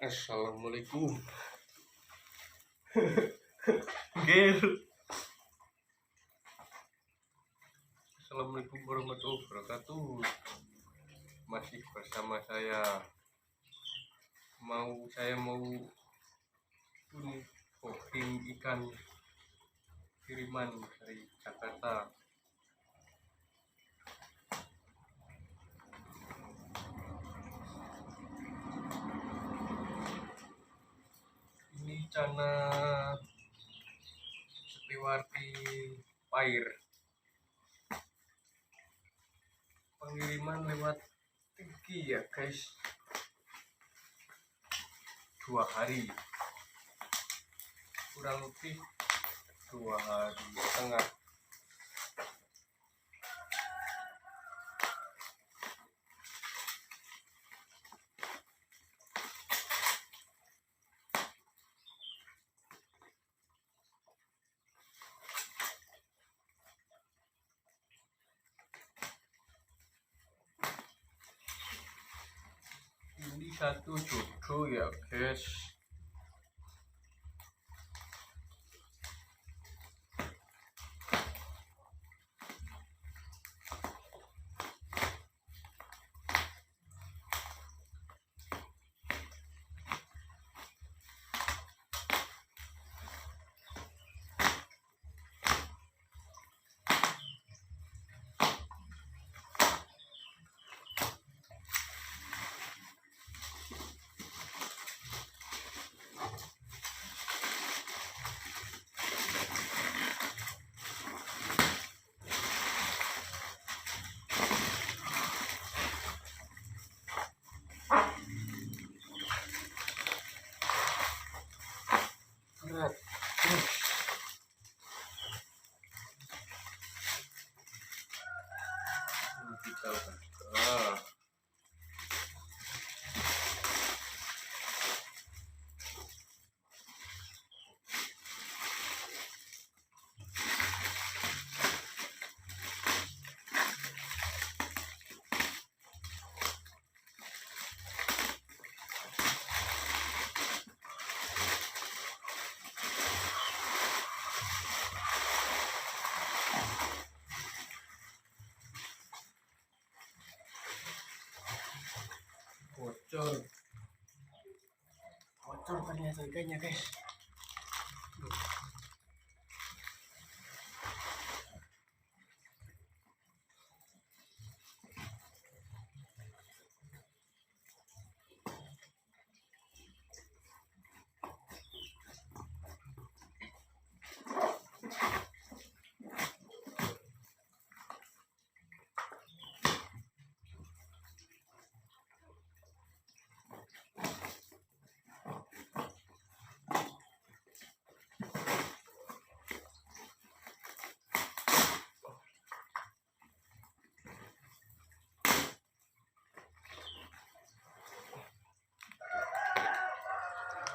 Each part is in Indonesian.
Assalamualaikum. Gil. Assalamualaikum warahmatullahi wabarakatuh. Masih bersama saya. Saya mau booking ikan kiriman dari Jakarta. Ini Cana Setiwarti Pair. Pengiriman lewat Tiki ya guys, 2 hari, kurang lebih 2 hari setengah. Ini satu jodoh ya guys. Berat. Ini kita buka. Bocor ternyata ikannya guys.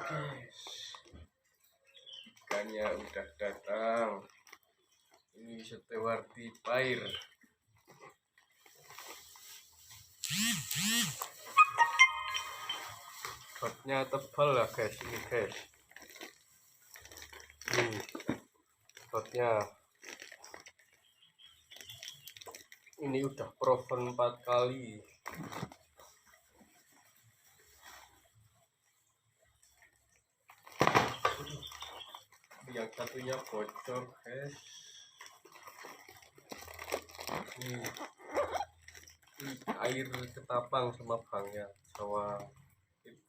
Guys, ikannya udah datang. Ini Setiwarti Pair. Dotnya tebal lah guys, ini guys. Dotnya ini udah proven 4 kali. Yang satunya bocor guys. Ini air Ketapang sama Bangnya, sawah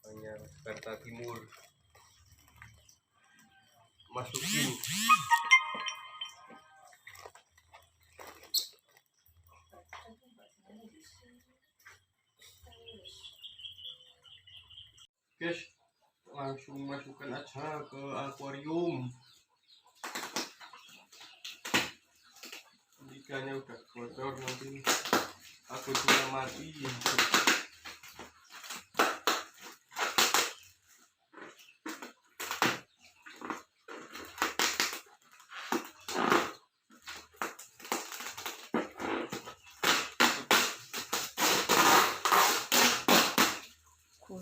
Bangnya Jakarta Timur. Masukin. Guys, langsung masukkan aja ke akuarium. Ikannya udah bocor, nanti aku juga mati.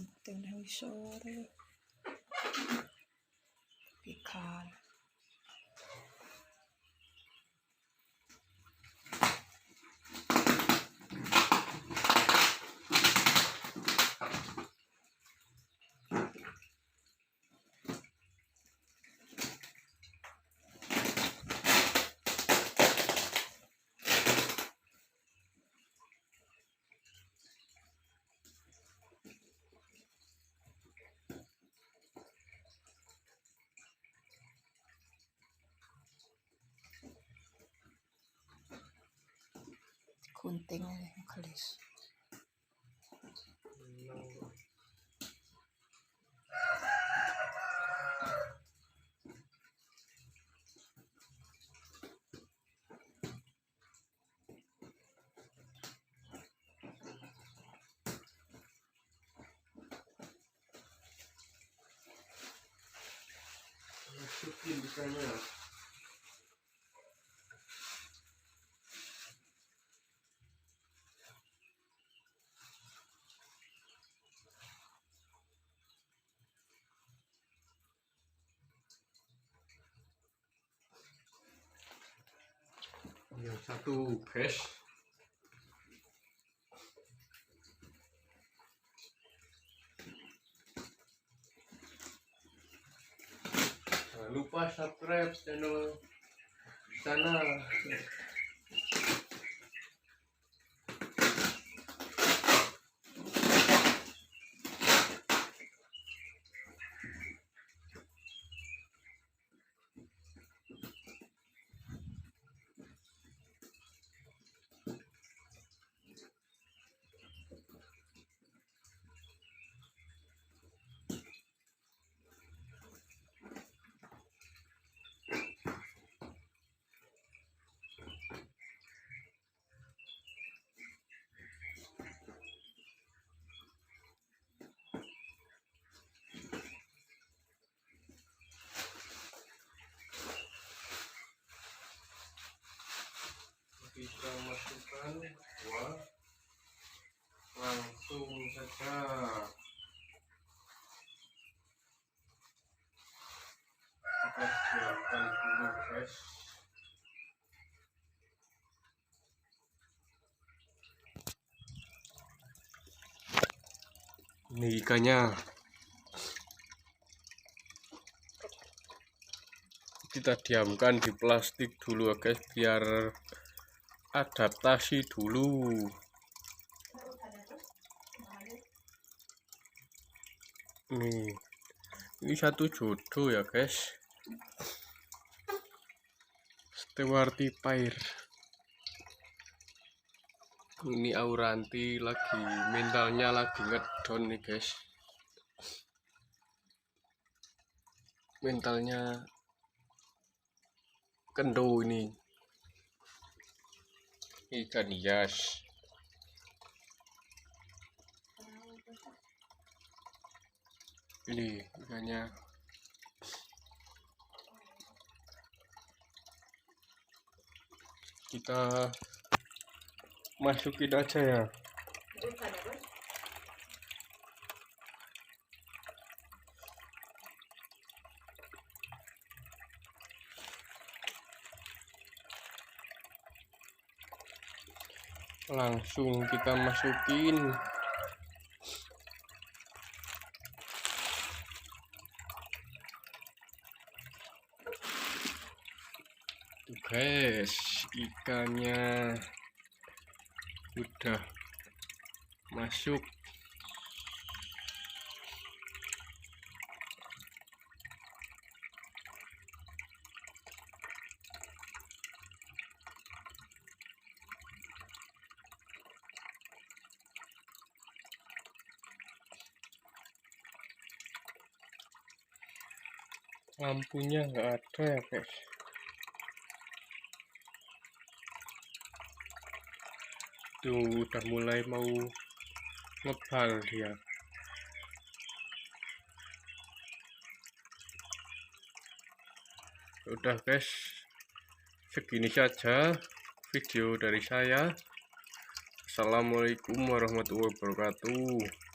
gunting nang sore ikan gunting kelis. Masukin di sana. Yang satu guys, jangan lupa subscribe channel sana. Kita masukkan kuah, langsung saja. Kita siapkan dulu guys. Ini ikannya. Kita diamkan di plastik dulu ya guys, biar adaptasi dulu. Ini satu jodoh ya guys, Stewarti Pair. Ini Auranti lagi mentalnya lagi ngedon nih guys, mentalnya kendo. Ini ikan hias. Ini ikannya. Kita masukin aja ya. Langsung kita masukin. Tuh guys, ikannya udah masuk. Lampunya nggak ada ya guys. Tuh udah mulai mau ngebal dia. Udah guys, segini saja video dari saya. Assalamualaikum warahmatullahi wabarakatuh.